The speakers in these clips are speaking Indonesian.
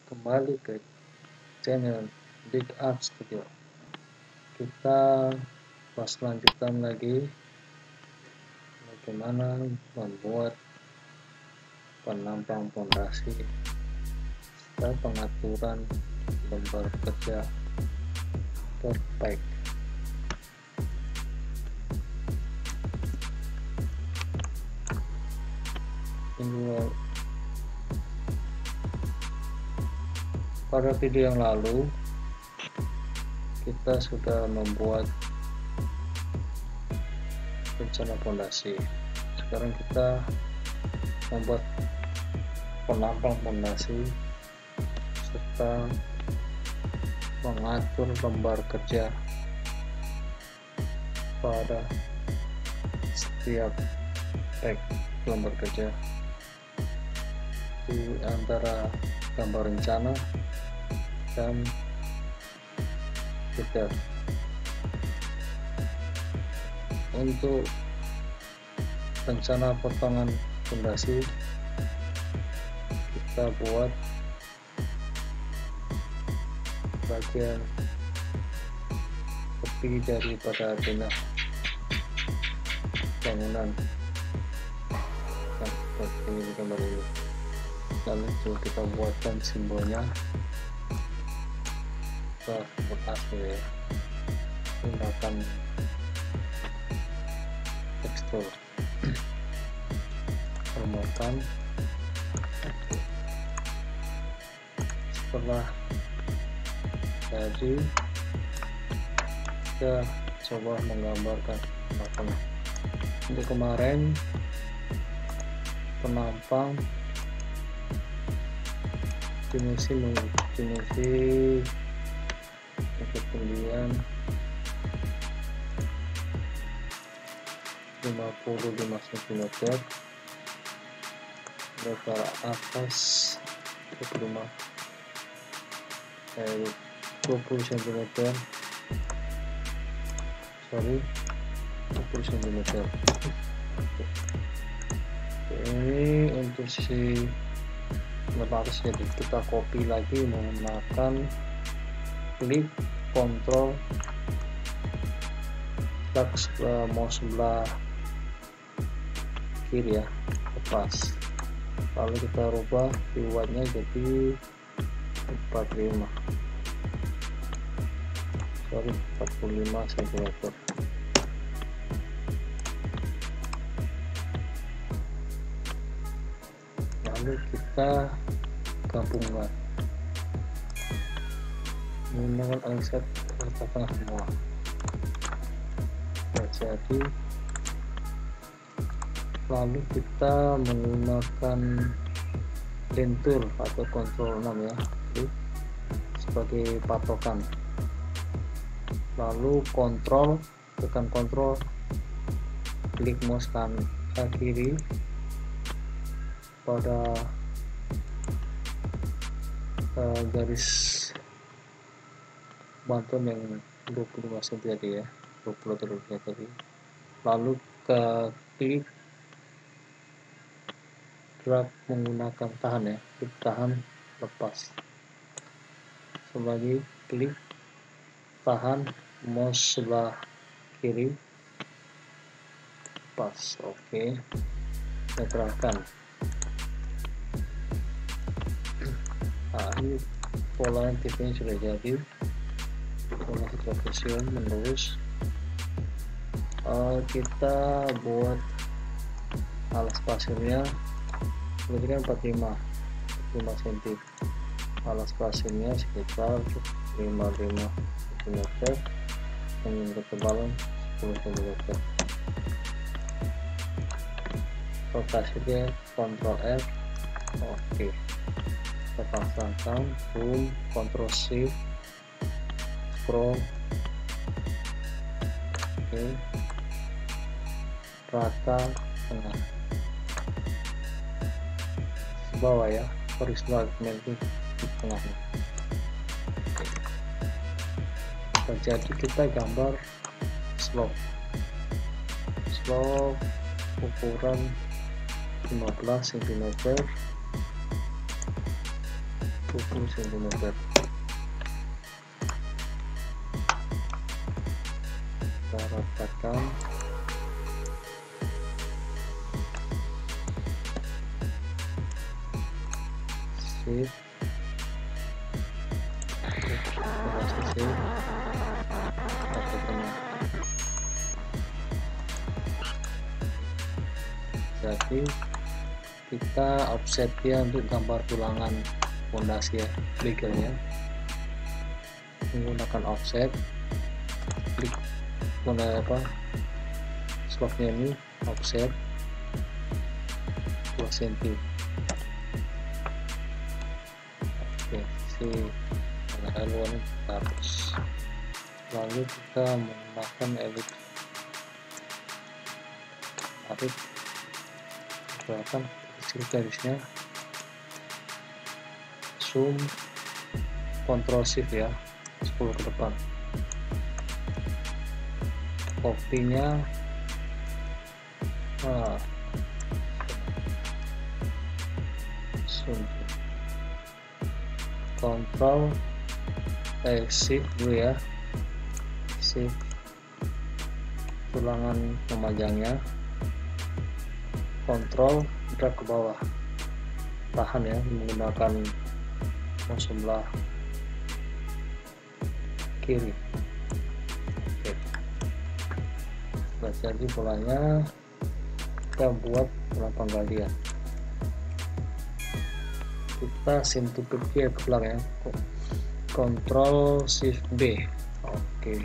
kembali ke channel Big Art Studio. Kita bahas lanjutan lagi bagaimana membuat penampang fondasi serta pengaturan lembar kerja perfect. Pada video yang lalu kita sudah membuat rencana fondasi. Sekarang kita membuat penampang fondasi serta mengatur lembar kerja pada setiap tag lembar kerja di antara gambar rencana dan detail. Untuk rencana potongan fondasi kita buat bagian tepi daripada bina bangunan yang seperti ini gambar ini. Lalu kita buatkan simbolnya berhasil ya, menggunakan tekstur permukaan. Setelah jadi kita coba menggambarkan penampang. Untuk kemarin penampang dimensi ketinggian 55 cm, lebar atas 20 cm, 20 cm. Ini untuk si lebaris, jadi kita copy lagi menggunakan klik Ctrl ke mouse sebelah kiri ya, lepas. Lalu kita rubah keywordnya jadi 45 cm. Lalu kita gabungkan menggunakan offset rata tengah semua. Jadi lalu kita menggunakan pen tool atau Ctrl 6 ya sebagai patokan. Lalu tekan Ctrl, klik mouse kanan kiri pada garis bantuan yang 25 cm tadi ya, 20 atau 25 tadi. Lalu ke klik drag menggunakan tahan ya, klik tahan lepas. Sebagai klik tahan mouse sebelah kiri lepas. Oke, netralkan. Nah, ini pola tipenya sudah jadi. Pola profesional menerus. Kita buat alas pasirnya berarti kan 45 cm, alas pasirnya sekitar 55 cm dengan ketebalan 10 cm. Rotasinya Ctrl F. Oke, kita pasangkan zoom, Ctrl Shift, scroll. Oke, rata tengah bawah ya, horizontal melting di tengahnya. Jadi kita gambar slope ukuran 15 cm 20 cm. Kita rapatkan. Sip. Jadi kita offset dia untuk gambar tulangan fondasi ya, begelnya menggunakan offset. Klik slotnya ini offset 2 cm. Oke, haluan harus. Lalu kita menggunakan elips, tarik, kelihatan kecil garisnya, zoom, Ctrl Shift ya, 10 ke depan. Kopinya zoom, Ctrl Shift dulu ya, Shift tulangan pemajangnya, Kontrol drag ke bawah, tahan ya menggunakan mouse sebelah kiri. Oke, sudah jadi polanya. Kita buat pola penggalian, kita sentuh ke kiri ke belakang ya, Kontrol Shift B. Oke,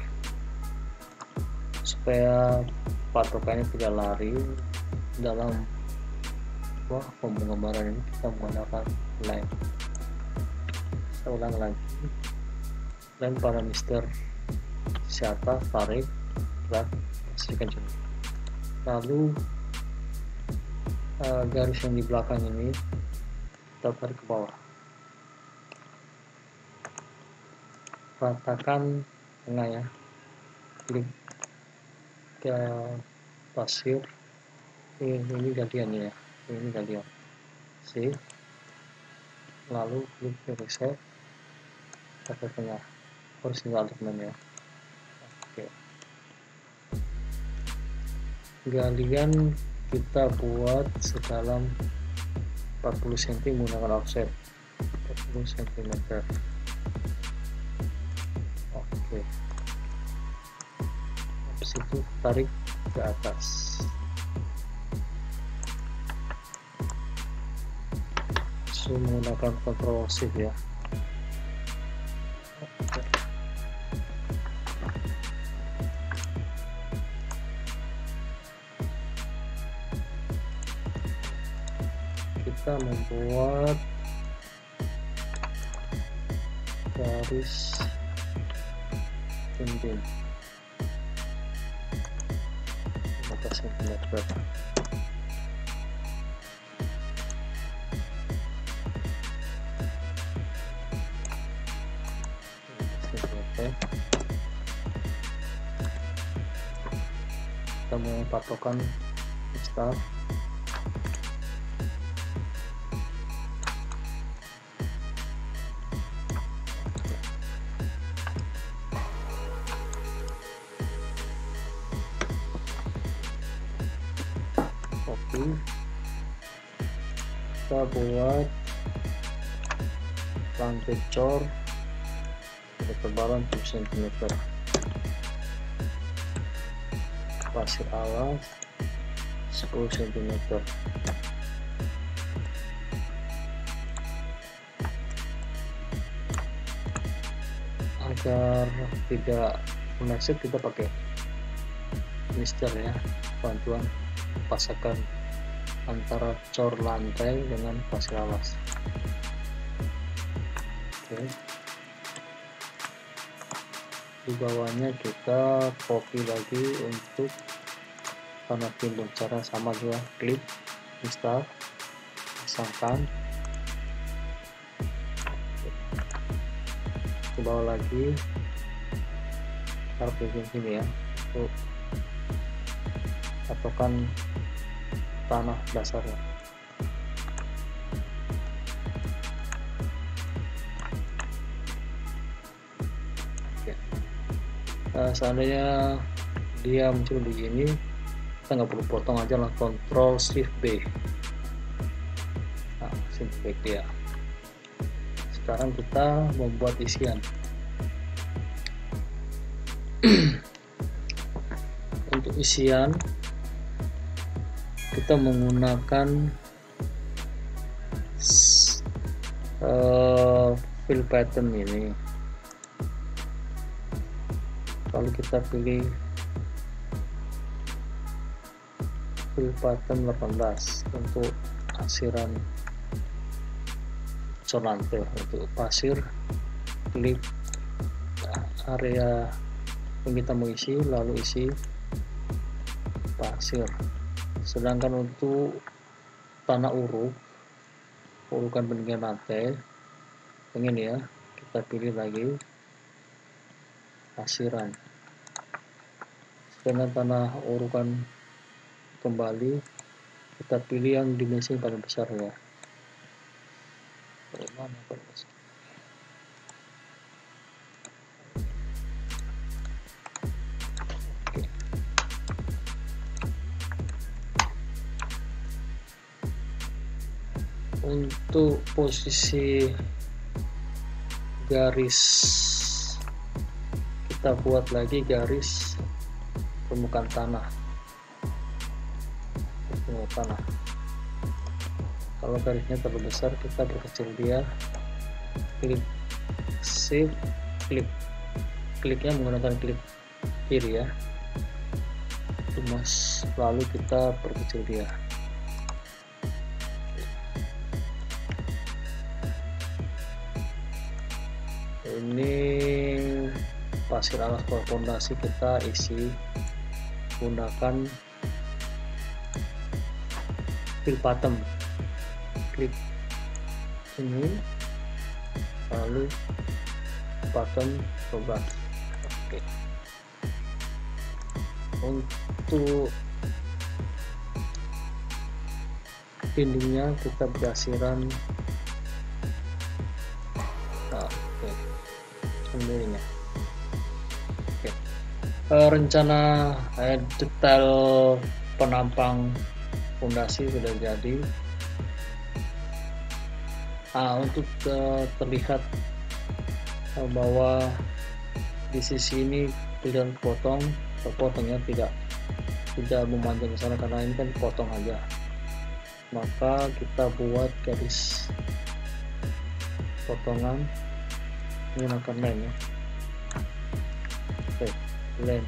supaya patokannya tidak lari dalam penggambaran ini, kita menggunakan line. Kita ulang lagi, line parameter siapa, tarik, drag, pastikan jenuh. Lalu garis yang di belakang ini kita tarik ke bawah, ratakan tengah ya, klik ke pasir. Ini gantian ya, ini gantian sih, lalu klik ke reset, ke tengah, horizontal alignment ya. Oke, galian kita buat sedalam 40 cm menggunakan offset 40 cm. Oke, habis itu tarik ke atas, menggunakan Ctrl Shift ya. Oke. Kita membuat garis dinding 15 cm. Kita mau patokan start, copy, kita buat lantai cor ketebalan 7 cm, pasir alas 10 cm. Agar tidak meleset, kita pakai mister ya, bantuan pasangkan antara cor lantai dengan pasir alas. Oke, di bawahnya kita copy lagi untuk tanah timbul, cara sama juga, klik install, pasangkan, ke bawah lagi, taruh di sini ya, untuk patokan tanah dasarnya. Seandainya dia muncul begini, kita nggak perlu potong aja lah, Ctrl Shift B. Nah, Shift back dia. Sekarang kita membuat isian. Untuk isian kita menggunakan fill pattern ini. Lalu kita pilih fill pattern 18 untuk asiran sonante. Untuk pasir, klik area yang kita mau isi, lalu isi pasir. Sedangkan untuk tanah uruk, urukan peninggian lantai, ini ya, kita pilih lagi asiran. Sedangkan tanah urukan kembali, kita pilih yang dimensi yang paling besar ya. Mana paling besar? Oke. Untuk posisi garis, kita buat lagi garis permukaan tanah. Kalau garisnya terlalu besar, kita perkecil dia, klik shift, kliknya menggunakan klik kiri ya, lalu kita perkecil dia. Ini pasir alas fondasi kita isi gunakan fill pattern, klik ini lalu pattern 12. Oke. Untuk dindingnya kita berasiran sendirinya. Oke. Rencana detail penampang fondasi sudah jadi. Untuk terlihat bahwa di sisi ini tidak potongnya tidak memanjang ke sana karena ini kan potong aja, maka kita buat garis potongan menggunakan line ya. Oke, line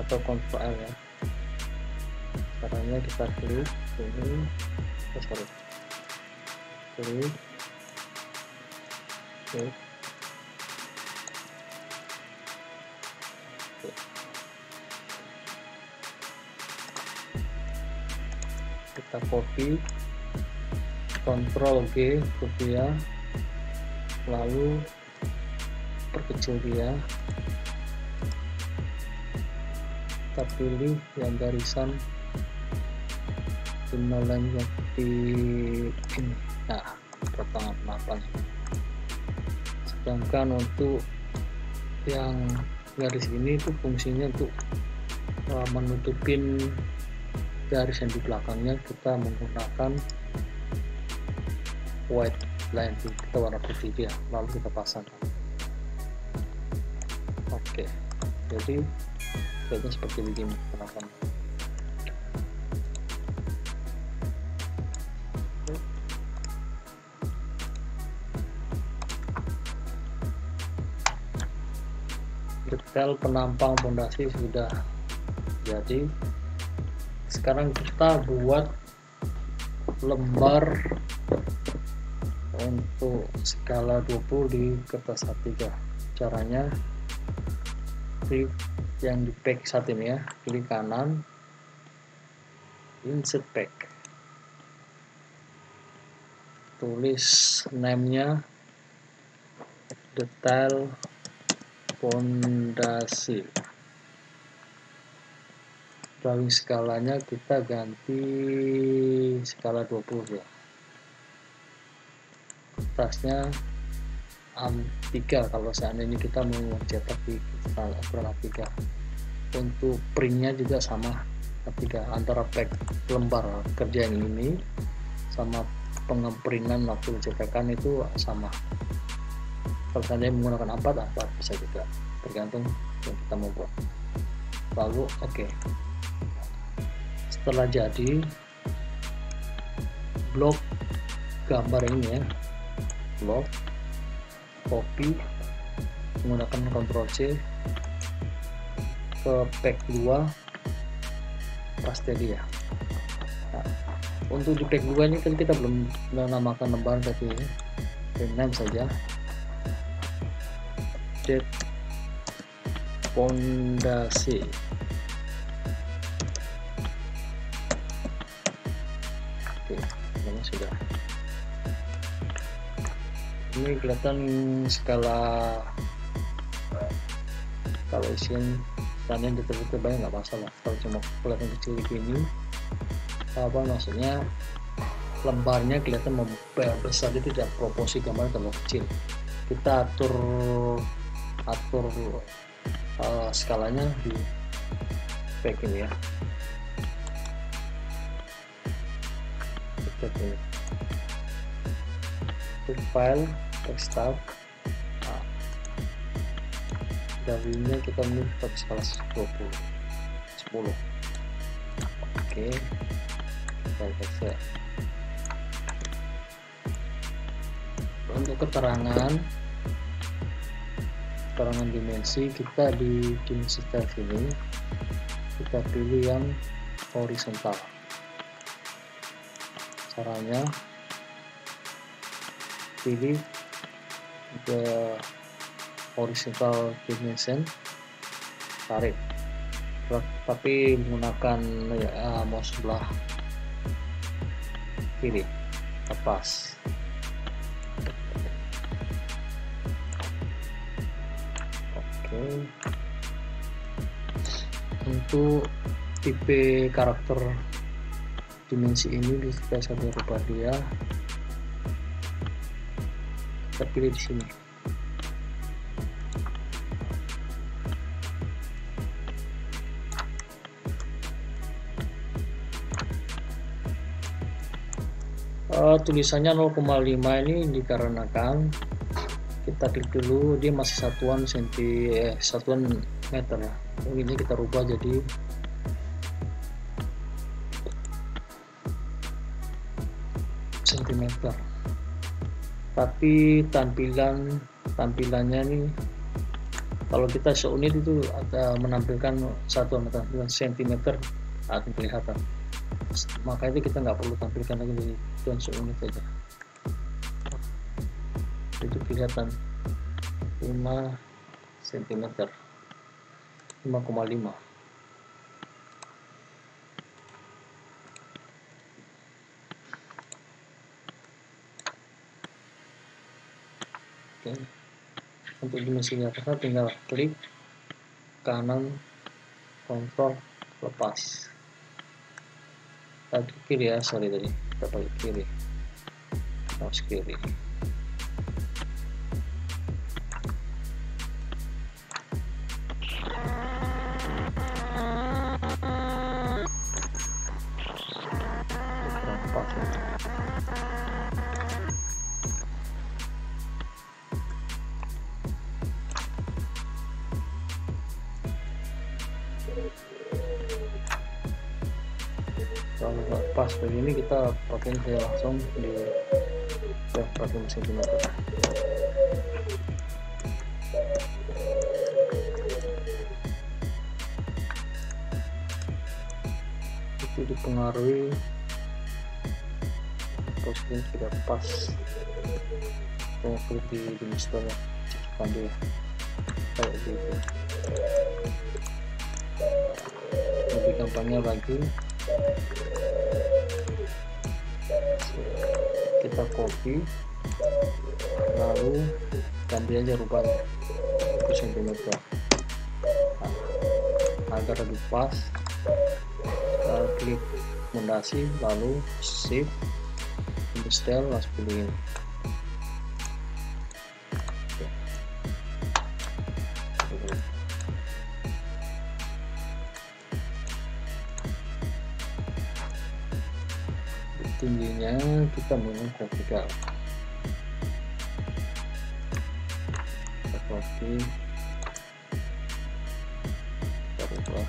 atau Ctrl L ya. Caranya kita klik ini, klik kita copy, Ctrl G kopian, lalu perkecil dia, kita pilih yang garisan yang di ini, nah potongan penampang. Sedangkan untuk yang garis ini itu fungsinya untuk menutupin garis yang di belakangnya, kita menggunakan white line, kita warna putih dia, lalu kita pasang. Oke, jadi seperti begini penampang. Detail penampang fondasi sudah jadi. Sekarang kita buat lembar untuk skala 20 di kertas A3. Caranya klik yang di pack saat ini ya, klik kanan, insert pack, tulis name-nya detail fondasi, lalu skalanya kita ganti skala 20 ya, atasnya A3 kalau seandainya kita mau cetak di ukuran A3. Untuk printnya juga sama A3, antara pack lembar kerja yang ini sama pengeprintan waktu cetakan itu sama. Kalau seandainya menggunakan A4 bisa juga, tergantung yang kita mau buat. Lalu oke. Setelah jadi, blok gambar ini ya, blok copy menggunakan Ctrl C ke pack 2 paste dia. Nah, untuk di pack 2 ini kan kita belum menamakan lembar, tapi rename saja date fondasi. Oke, ini sudah. Ini kelihatan skala, kalau isian tanya detail-detail banyak nggak masalah. Kalau cuma kelihatan kecil begini, apa maksudnya, lembarnya kelihatan besar, dia tidak proporsi gambar terlalu kecil. Kita atur skalanya di pack ini ya. Ini file desktop. Nah, gawinya kita milih tetap skala 10. Oke, kita cek. Untuk keterangan dimensi, kita di dimensi tab ini kita pilih yang horizontal. Caranya pilih the horizontal dimension, tarik, tapi menggunakan mouse sebelah kiri, lepas. Oke. Untuk tipe karakter dimensi ini kita bisa berubah dia. Kita pilih di sini. Tulisannya 0,5 ini dikarenakan kita klik dulu, dia masih satuan meter ya. Ini kita rubah jadi sentimeter. Tapi tampilannya nih, kalau kita seunit itu ada menampilkan satuan sentimeter akan kelihatan. Maka itu kita nggak perlu tampilkan lagi di seunit saja. Itu kelihatan 5 cm, 5,5. Oke. Untuk dimensinya kita tinggal klik kanan, kontrol, lepas. Tadi kiri ya, sorry tadi kita pakai kiri, mouse kiri. Kalau nggak pas begini kita pakai langsung di pakai mesin meter. Itu dipengaruhi posisinya tidak pas. Saya klik di installnya dia kayak gitu. Lebih gampangnya lagi, kita copy lalu ganti aja rupanya ke sentimeter. Agar lebih pas, kita klik fondasi lalu shift style langsung pilih. tingginya kita menggunakan vertikal. Seperti kita rubah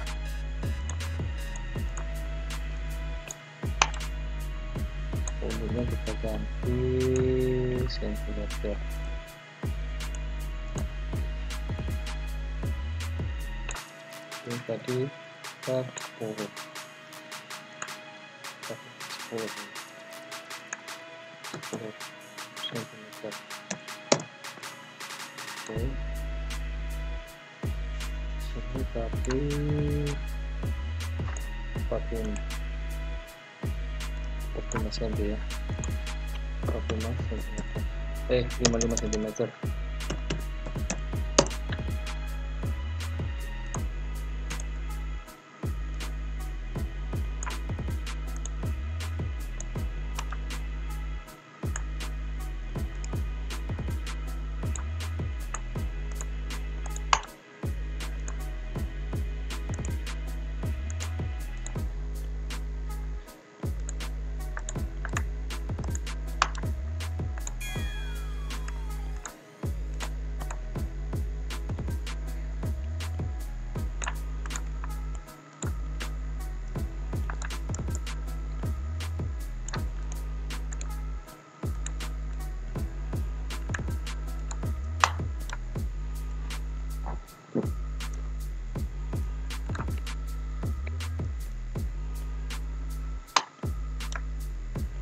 volumenya, kita ganti sentimeter. Ini tadi kita 10 sentimeter. Oke, sini tadi 45 cm ya, 45 cm, 55 cm.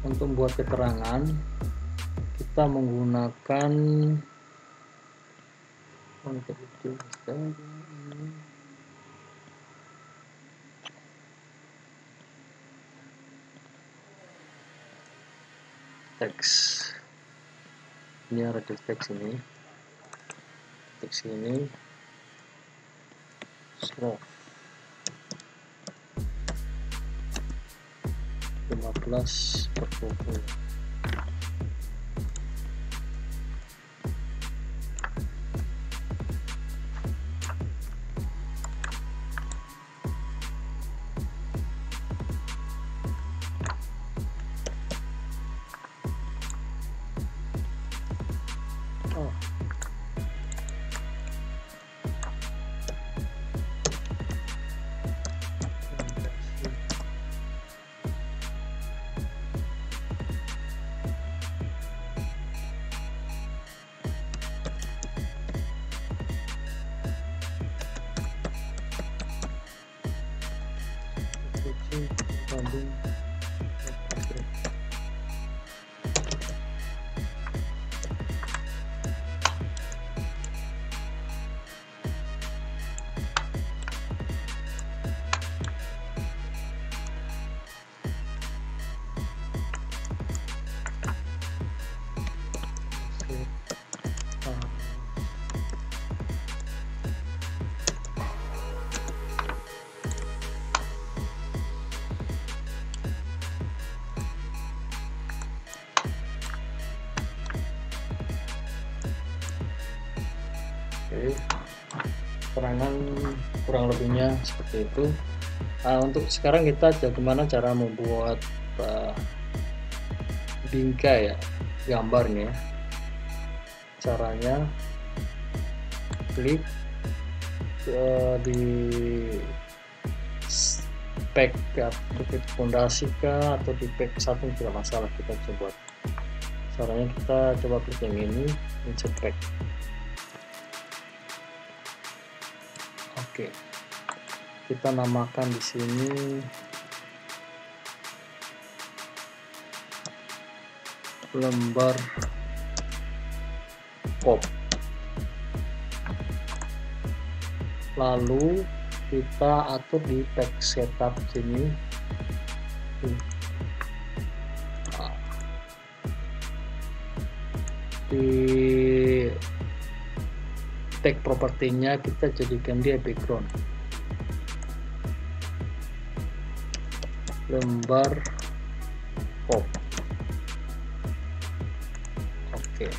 Untuk membuat keterangan kita menggunakan teks. Ini ada teks ini, teks ini slow 15/20. Oke, keterangan kurang lebihnya seperti itu. Untuk sekarang kita bagaimana cara membuat bingkai ya, gambarnya. Caranya klik di pack fondasi kah atau di pack satu tidak masalah, kita coba. Caranya kita coba klik yang ini, insert pack. Oke, kita namakan di sini lembar pop. Lalu kita atur di pack setup sini. Di tag propertinya kita jadikan dia background, lembar pop. Oke,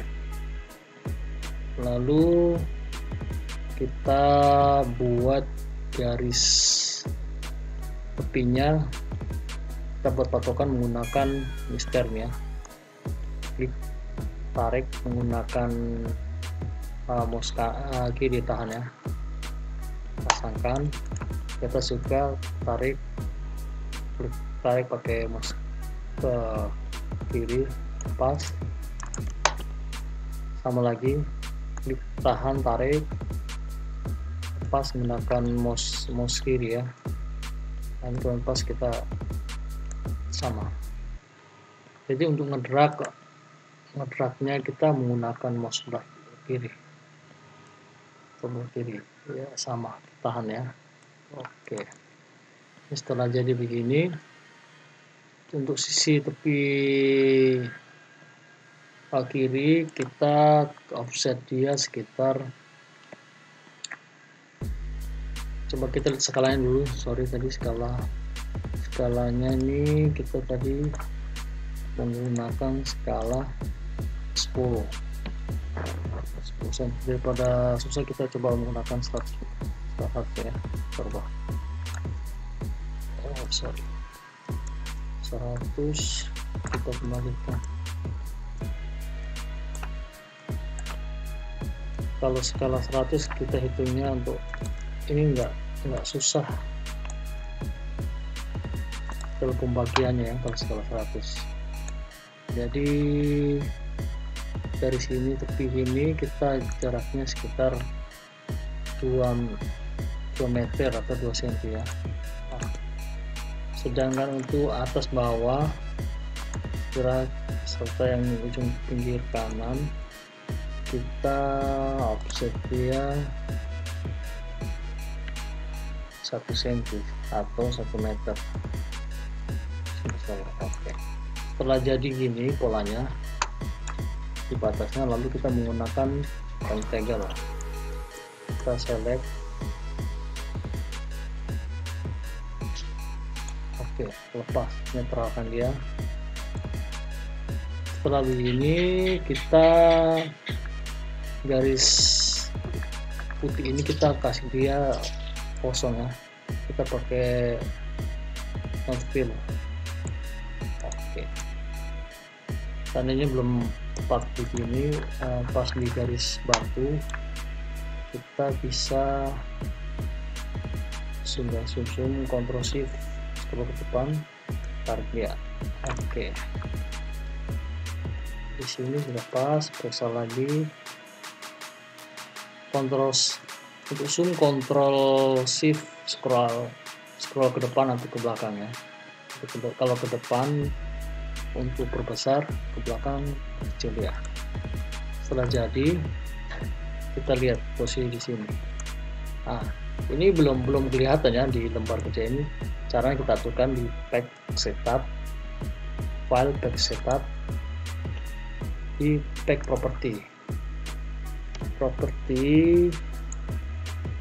lalu kita buat garis tepinya kita buat patokan menggunakan misternya. Klik tarik menggunakan mouse kiri, tahan ya, pasangkan. Kita suka tarik, klik tarik pakai mouse ke kiri, pas, sama lagi, klik tahan, tarik, pas menggunakan mouse kiri ya, dan pas kita sama. Jadi untuk ngedragnya kita menggunakan mouse sebelah kiri ya, sama, tahan ya. Oke, setelah jadi begini, untuk sisi tepi kiri kita offset dia sekitar, coba kita lihat skalanya dulu. Sorry, tadi skalanya ini kita tadi menggunakan skala 10 cm. Daripada susah, kita coba menggunakan 100 ya. Coba 100 kita kembalikan. Kalau skala 100 kita hitungnya untuk ini enggak susah kalau pembagiannya ya, kalau skala 100. Jadi dari sini tepi ini kita jaraknya sekitar 2 meter atau 2 cm ya. Sedangkan untuk atas bawah serta yang ujung pinggir kanan kita offset dia 1 cm atau 1 meter. Oke, setelah jadi gini polanya di batasnya, lalu kita menggunakan pentagel. Kita select, oke, lepas, netralkan dia. Setelah begini, kita garis putih ini kita kasih dia kosong ya, kita pakai fill. Oke, seandainya belum tepat begini, pas di garis batu kita bisa sudah zoom Ctrl Shift scroll ke depan, tarik dia. Oke, di sini sudah pas, periksa lagi, untuk zoom Ctrl Shift scroll ke depan atau ke belakang ya. Kalau ke depan untuk perbesar, ke belakang kecil ya. Setelah jadi, kita lihat posisi di sini. Ini belum kelihatan ya di lembar kerja ini. Caranya kita aturkan di pack setup, file pack setup, di pack property.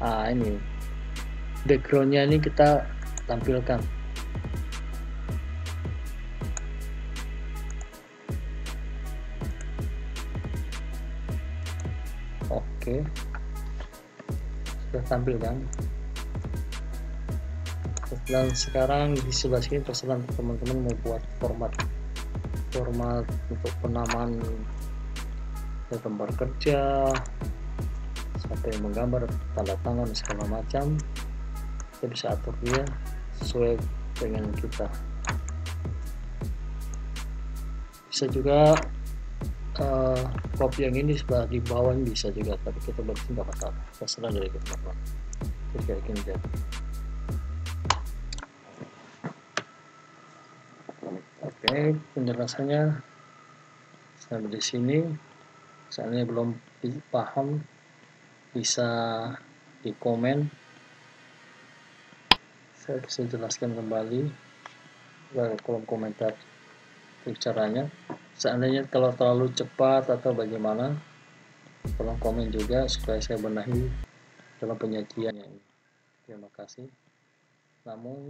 Ini backgroundnya ini kita tampilkan. Oke, sudah tampil kan. Dan sekarang di sebelah sini terserah teman-teman mau buat format untuk penamaan lembar kerja, siapa yang menggambar, tanda tangan, segala macam. Kita bisa atur dia sesuai dengan kita. Bisa juga copy yang ini sebelah di bawah ini bisa juga, tapi kita buat nggak masalah, terserah dari kita. Terus kayak gini jadi. Oke, penjelasannya sampai di sini. Misalnya belum paham, bisa di komen, saya bisa jelaskan kembali di kolom komentar caranya. Seandainya kalau terlalu cepat atau bagaimana, tolong komen juga supaya saya benahi dalam penyajiannya. Terima kasih. Namun